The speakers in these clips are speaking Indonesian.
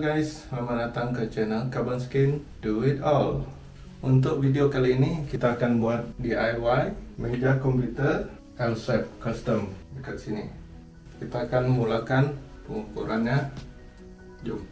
Halo guys, selamat datang ke channel Carbon Skin Do It All. Untuk video kali ini kita akan buat DIY meja komputer L-shape custom dekat sini. Kita akan mulakan pengukurannya. Jom.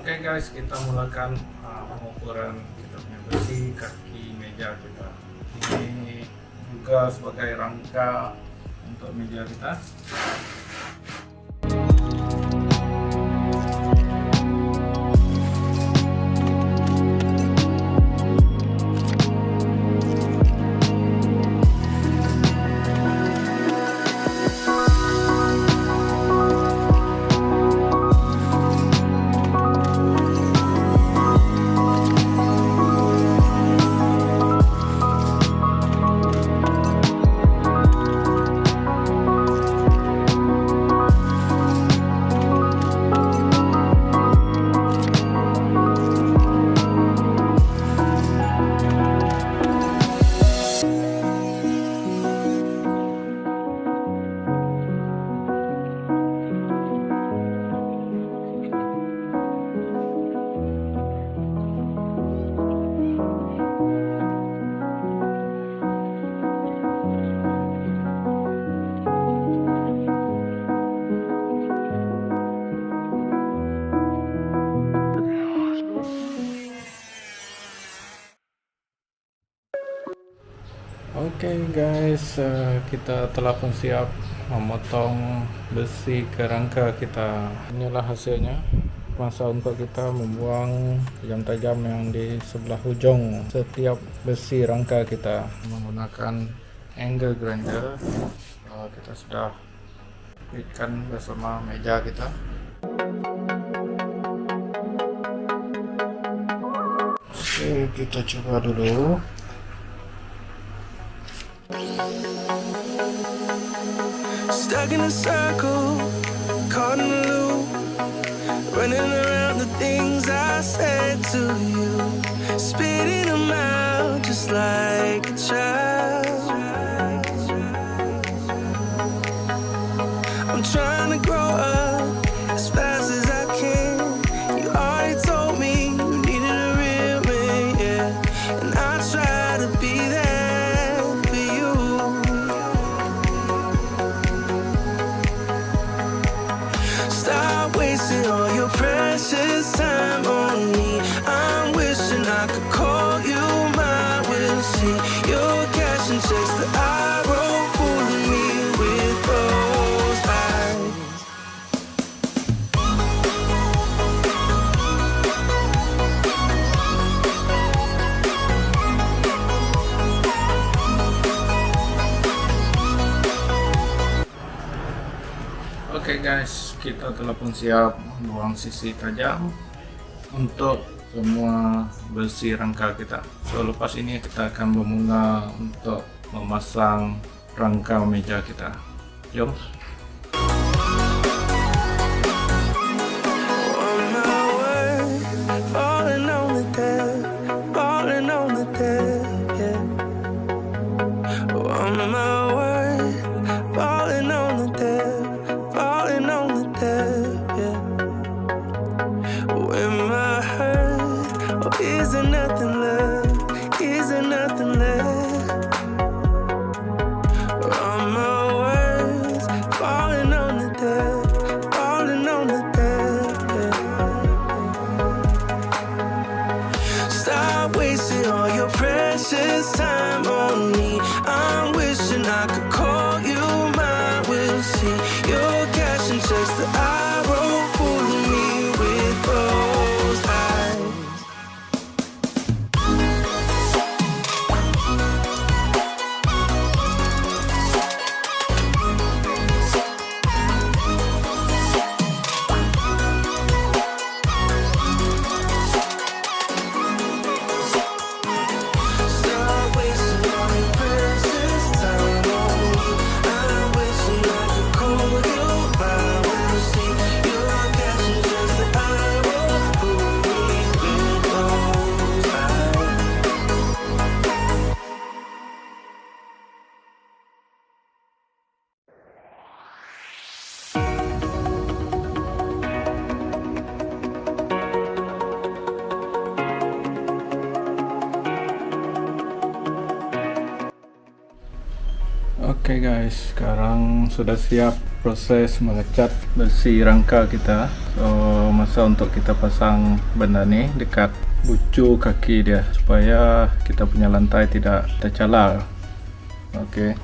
Oke guys, kita mulakan pengukuran kita punya besi kaki meja kita. Ini juga sebagai rangka untuk meja kita. Oke guys, kita telah pun siap memotong besi ke rangka kita. Inilah hasilnya. Masa untuk kita membuang tajam-tajam yang di sebelah ujung setiap besi rangka kita menggunakan angle grinder. Kita sudah fitkan bersama meja kita. Oke, kita coba dulu. Stuck in a circle, caught in a loop, running around the things I said to you, spitting them out just like a child. I'm trying to grow up as fast as I can. You already told me you needed a real man, yeah, and I try to be there. All your precious time on me. I'm wishing I could call you mine. We'll see your cash and checks that I wrote, fooling me with those eyes. Oke guys, kita telah pun siap buang sisi tajam untuk semua besi rangka kita. So lepas ini kita akan bermula untuk memasang rangka meja kita. Jom. On my way, falling on the deck, falling on the deck, yeah. On my way, falling on the deck, falling on the deck, yeah. When my hurt, oh, is there nothing left? Is there nothing left? On my words, falling on the deck, falling on the deck, yeah. Stop wasting all your precious time on me. I'm wishing I could call you mine. We'll see your cash and checks that I wrote, fooling me with those eyes. Stop wasting all your precious time on me. I'm wishing I could call you mine. We'll see your cash and checks that I wrote, fooling me with those eyes. Oke guys, sekarang sudah siap proses mengecat besi rangka kita. So masa untuk kita pasang benda nih dekat bucu kaki dia supaya kita punya lantai tidak tercalar. Oke.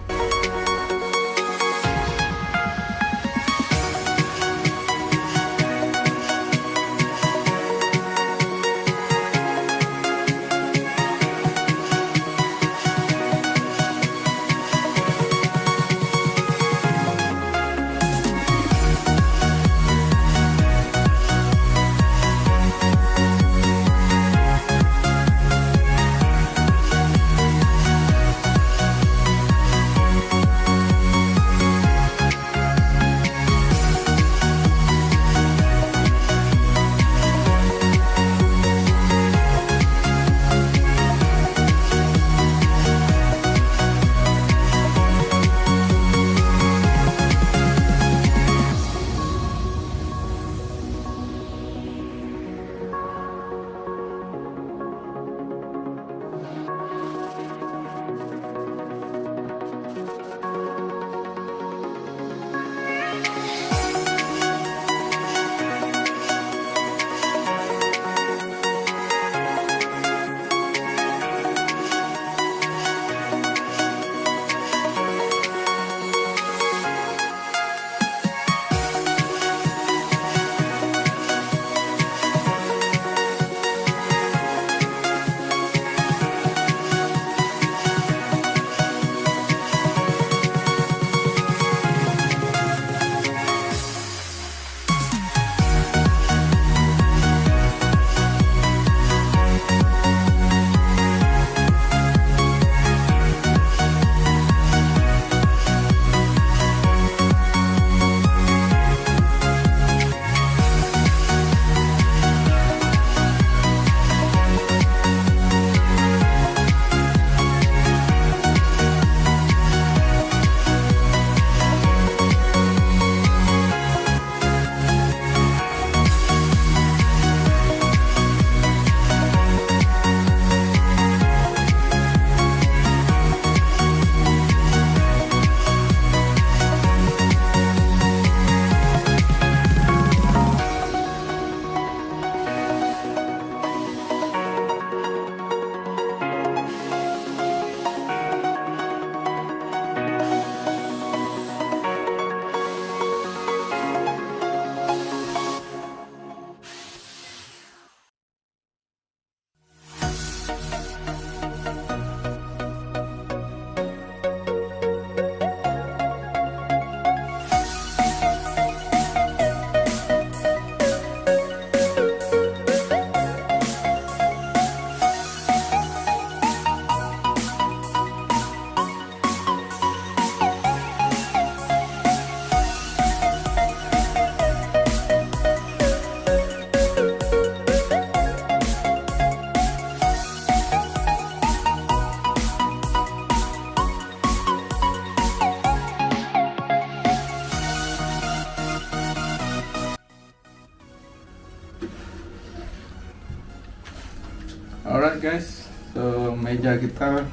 guys, so meja kita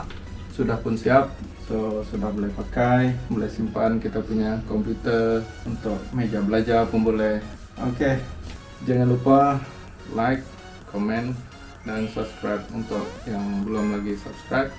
sudah pun siap. So sudah boleh pakai, boleh simpan kita punya komputer untuk meja belajar pun boleh. Oke, jangan lupa like, komen, dan subscribe untuk yang belum lagi subscribe.